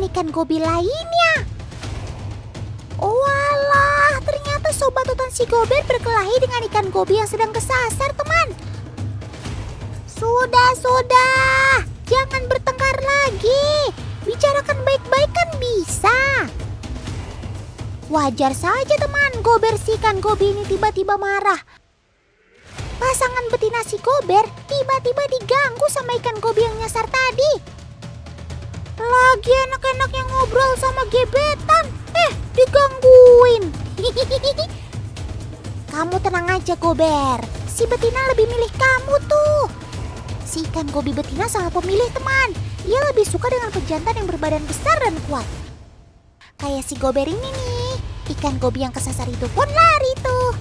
ikan gobi lainnya. Walah, ternyata sobat hutan si gober berkelahi dengan ikan gobi yang sedang kesasar, teman. Sudah, jangan bertengkar lagi. Bicarakan baik-baik kan bisa. Wajar saja teman, gober si ikan gobi ini tiba-tiba marah. Pasangan betina si gober tiba-tiba diganggu sama ikan gobi yang nyasar tadi. Lagi enak-enaknya ngobrol sama gebetan, digangguin. Kamu tenang aja gober, si betina lebih milih kamu tuh. Si ikan gobi betina sangat pemilih teman. Ia lebih suka dengan pejantan yang berbadan besar dan kuat. Kayak si gober ini nih, ikan gobi yang kesasar itu pun lari tuh.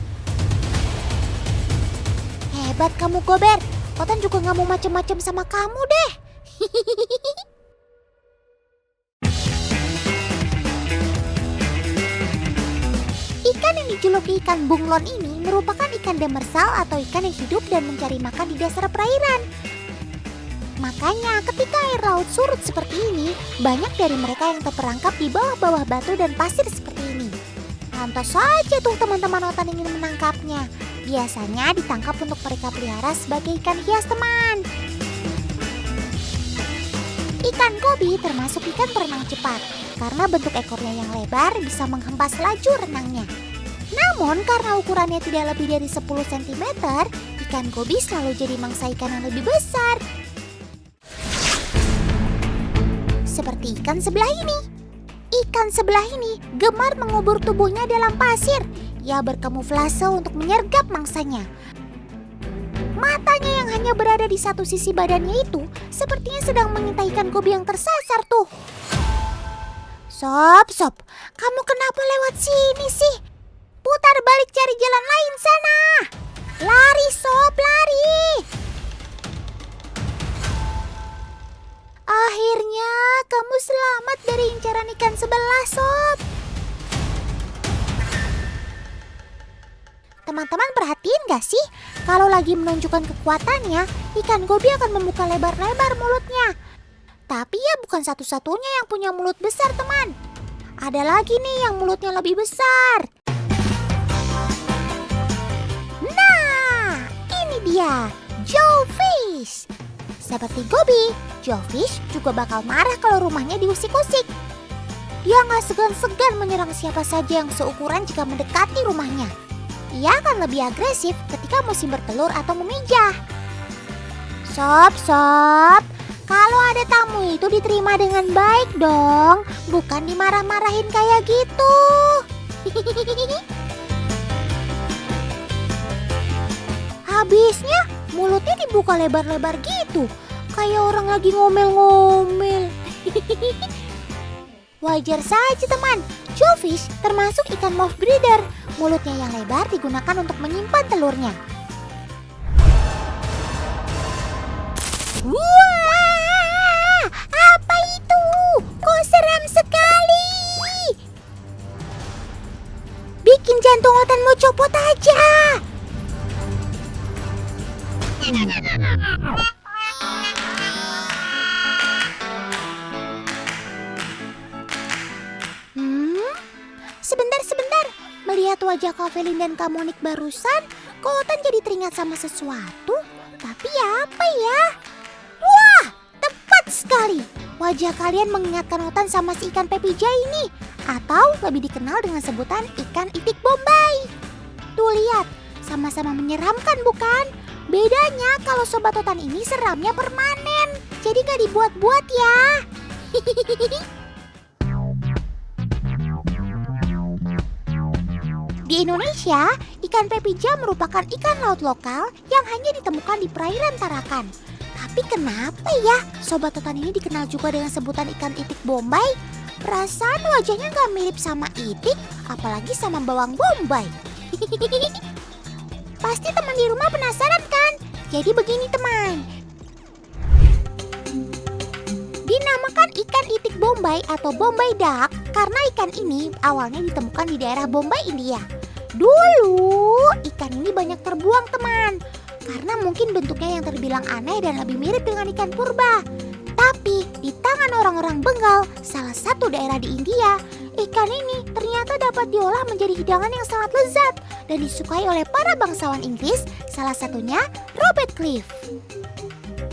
Hebat kamu gober, Otan juga gak mau macem-macem sama kamu deh. Ikan yang dijuluki ikan bunglon ini merupakan ikan demersal atau ikan yang hidup dan mencari makan di dasar perairan. Makanya ketika air laut surut seperti ini, banyak dari mereka yang terperangkap di bawah-bawah batu dan pasir seperti ini. Lantas saja tuh teman-teman Otan ingin menangkapnya. Biasanya ditangkap untuk mereka pelihara sebagai ikan hias teman. Ikan gobi termasuk ikan berenang cepat karena bentuk ekornya yang lebar bisa menghempas laju renangnya. Namun karena ukurannya tidak lebih dari 10 cm, ikan gobi selalu jadi mangsa ikan yang lebih besar. Seperti ikan sebelah ini. Ikan sebelah ini gemar mengubur tubuhnya dalam pasir. Ia berkamuflase untuk menyergap mangsanya. Matanya yang hanya berada di satu sisi badannya itu sepertinya sedang mengintai ikan gobi yang tersasar tuh. Sob, kamu kenapa lewat sini sih? Putar balik cari jalan lain sana. Lari sob, lari. Akhirnya kamu selamat dari incaran ikan sebelah sob. Teman-teman perhatiin gak sih? Kalau lagi menunjukkan kekuatannya, ikan gobi akan membuka lebar-lebar mulutnya. Tapi ya bukan satu-satunya yang punya mulut besar teman. Ada lagi nih yang mulutnya lebih besar. Nah, ini dia, jawfish. Seperti gobi, jawfish juga bakal marah kalau rumahnya diusik-usik. Dia gak segan-segan menyerang siapa saja yang seukuran jika mendekati rumahnya. Ia akan lebih agresif ketika musim bertelur atau memijah. Sob, kalau ada tamu itu diterima dengan baik dong, bukan dimarah-marahin kayak gitu. Habisnya mulutnya dibuka lebar-lebar gitu, kayak orang lagi ngomel-ngomel. Wajar saja teman, jawfish termasuk ikan mouth breather. Mulutnya yang lebar digunakan untuk menyimpan telurnya. Wah, apa itu? Kok seram sekali? Bikin jantung Otan mau copot aja. Sebentar. Melihat wajah Kak Felin dan Kak Monik barusan, kok Otan jadi teringat sama sesuatu? Tapi apa ya? Wah, tepat sekali. Wajah kalian mengingatkan Otan sama si ikan pepija ini. Atau lebih dikenal dengan sebutan ikan itik Bombay. Tuh lihat, sama-sama menyeramkan bukan? Bedanya kalau sobat Otan ini seramnya permanen. Jadi gak dibuat-buat ya. Di Indonesia, ikan pepija merupakan ikan laut lokal yang hanya ditemukan di perairan Tarakan. Tapi kenapa ya sobat Otan ini dikenal juga dengan sebutan ikan itik Bombay? Perasaan wajahnya gak mirip sama itik, apalagi sama bawang bombay. Pasti teman di rumah penasaran kan? Jadi begini teman. Dinamakan ikan itik Bombay atau Bombay duck karena ikan ini awalnya ditemukan di daerah Bombay, India. Dulu ikan ini banyak terbuang teman, karena mungkin bentuknya yang terbilang aneh dan lebih mirip dengan ikan purba. Tapi di tangan orang-orang Bengal, salah satu daerah di India, ikan ini ternyata dapat diolah menjadi hidangan yang sangat lezat dan disukai oleh para bangsawan Inggris, salah satunya Robert Clive.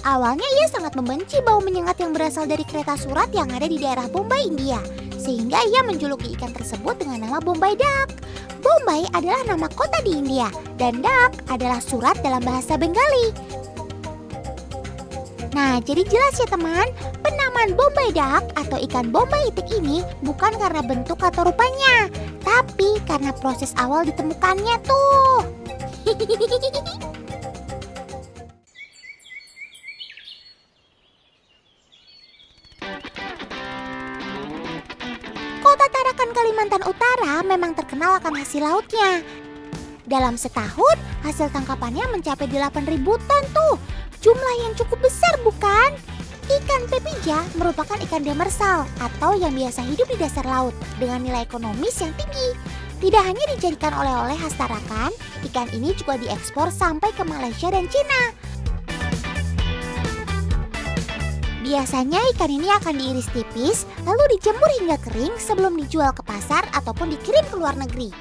Awalnya ia sangat membenci bau menyengat yang berasal dari kereta surat yang ada di daerah Bombay, India, sehingga ia menjuluki ikan tersebut dengan nama Bombay Duck. Bombay adalah nama kota di India dan duck adalah surat dalam bahasa Bengali. Nah, jadi jelas ya teman, penamaan Bombay Duck atau ikan Bombay itik ini bukan karena bentuk atau rupanya, tapi karena proses awal ditemukannya tuh. Kota Tarakan, Kalimantan Utara memang terkenal akan hasil lautnya. Dalam setahun, hasil tangkapannya mencapai 8.000 ton tuh. Jumlah yang cukup besar bukan? Ikan pepija merupakan ikan demersal atau yang biasa hidup di dasar laut dengan nilai ekonomis yang tinggi. Tidak hanya dijadikan oleh-oleh khas Tarakan, ikan ini juga diekspor sampai ke Malaysia dan Cina. Biasanya ikan ini akan diiris tipis, lalu dijemur hingga kering sebelum dijual ke pasar ataupun dikirim ke luar negeri.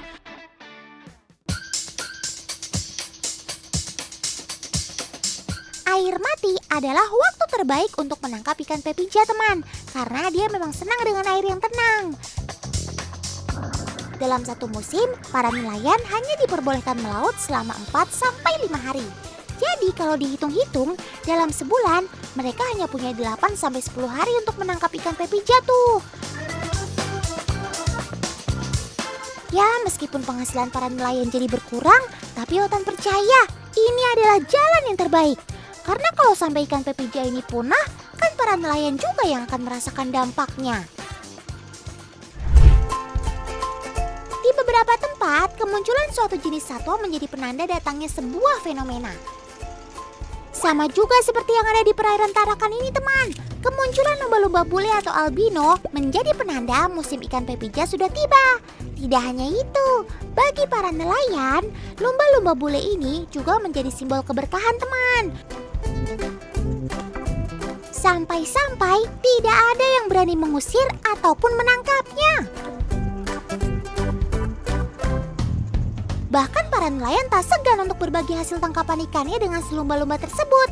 Air mati adalah waktu terbaik untuk menangkap ikan pepija teman, karena dia memang senang dengan air yang tenang. Dalam satu musim, para nelayan hanya diperbolehkan melaut selama 4-5 hari. Jadi kalau dihitung-hitung, dalam sebulan mereka hanya punya 8-10 hari untuk menangkap ikan pepija tuh. Ya, meskipun penghasilan para nelayan jadi berkurang, tapi Otan percaya ini adalah jalan yang terbaik. Karena kalau sampai ikan pepija ini punah, kan para nelayan juga yang akan merasakan dampaknya. Di beberapa tempat, kemunculan suatu jenis satwa menjadi penanda datangnya sebuah fenomena. Sama juga seperti yang ada di perairan Tarakan ini teman. Kemunculan lumba-lumba bule atau albino menjadi penanda musim ikan pepija sudah tiba. Tidak hanya itu, bagi para nelayan, lumba-lumba bule ini juga menjadi simbol keberkahan teman. Sampai-sampai tidak ada yang berani mengusir ataupun menangkapnya. Bahkan para nelayan tak segan untuk berbagi hasil tangkapan ikannya dengan si lumba-lumba tersebut.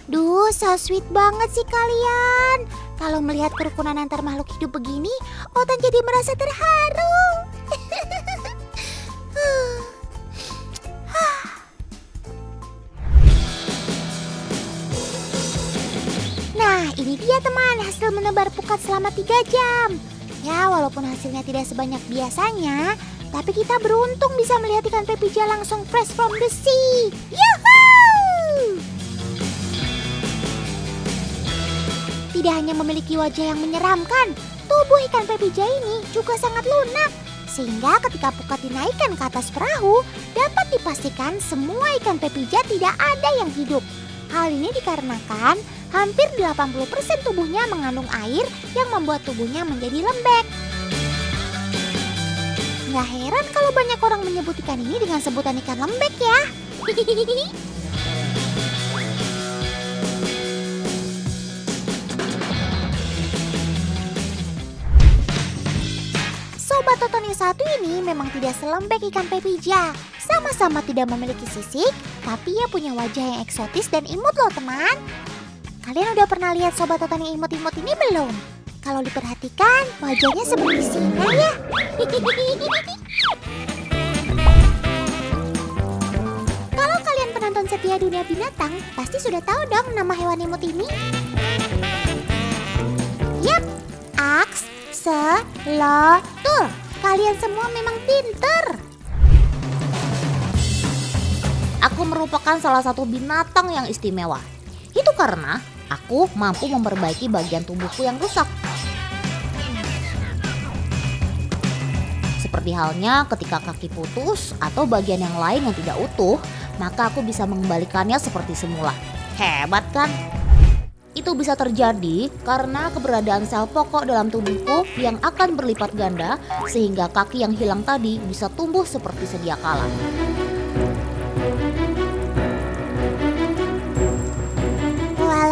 Duh, so sweet banget sih kalian. Kalau melihat kerukunan antar makhluk hidup begini, Otan jadi merasa terharu. Nah, ini dia teman, hasil menebar pukat selama 3 jam. Ya, walaupun hasilnya tidak sebanyak biasanya, tapi kita beruntung bisa melihat ikan pepija langsung fresh from the sea. Yuhuu! Tidak hanya memiliki wajah yang menyeramkan, tubuh ikan pepija ini juga sangat lunak. Sehingga ketika pukat dinaikkan ke atas perahu, dapat dipastikan semua ikan pepija tidak ada yang hidup. Hal ini dikarenakan hampir 80% tubuhnya mengandung air yang membuat tubuhnya menjadi lembek. Nggak heran kalau banyak orang menyebut ikan ini dengan sebutan ikan lembek ya. Sobat Otan yang satu ini memang tidak selembek ikan pepija. Sama-sama tidak memiliki sisik, tapi ia punya wajah yang eksotis dan imut loh teman. Kalian udah pernah lihat Sobat Otan yang imut-imut ini belum? Kalau diperhatikan, wajahnya seperti singa ya. Kalau kalian penonton setia Dunia Binatang, pasti sudah tahu dong nama hewan imut ini. Yap, Axolotl. Kalian semua memang pinter. Aku merupakan salah satu binatang yang istimewa. Itu karena aku mampu memperbaiki bagian tubuhku yang rusak. Seperti halnya ketika kaki putus atau bagian yang lain yang tidak utuh, maka aku bisa mengembalikannya seperti semula. Hebat kan? Itu bisa terjadi karena keberadaan sel pokok dalam tubuhku yang akan berlipat ganda sehingga kaki yang hilang tadi bisa tumbuh seperti sedia kala.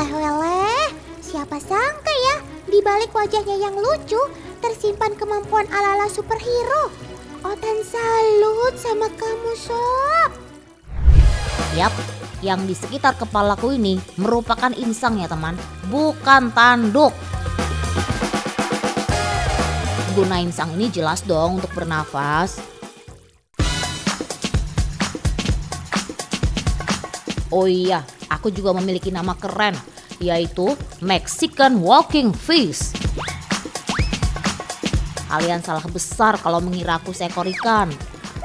Waleh, Siapa sangka ya, di balik wajahnya yang lucu, tersimpan kemampuan ala-ala superhero. Otan salut sama kamu, Sob. Yap, yang di sekitar kepalaku ini merupakan insang ya teman, bukan tanduk. Guna insang ini jelas dong untuk bernafas. Oh iya, aku juga memiliki nama keren, yaitu Mexican Walking Fish. Kalian salah besar kalau mengira aku seekor ikan.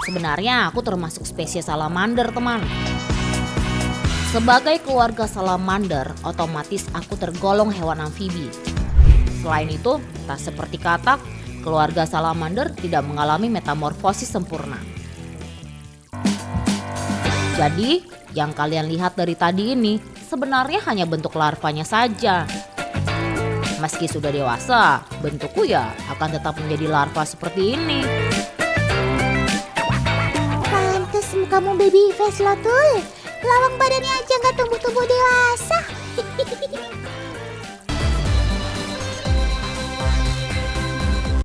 Sebenarnya aku termasuk spesies salamander, teman. Sebagai keluarga salamander, otomatis aku tergolong hewan amfibi. Selain itu, tak seperti katak, keluarga salamander tidak mengalami metamorfosis sempurna. Jadi, yang kalian lihat dari tadi ini sebenarnya hanya bentuk larvanya saja. Meski sudah dewasa, bentukku ya akan tetap menjadi larva seperti ini. Pantes kamu baby face lo tuh. Lawang badannya aja nggak tumbuh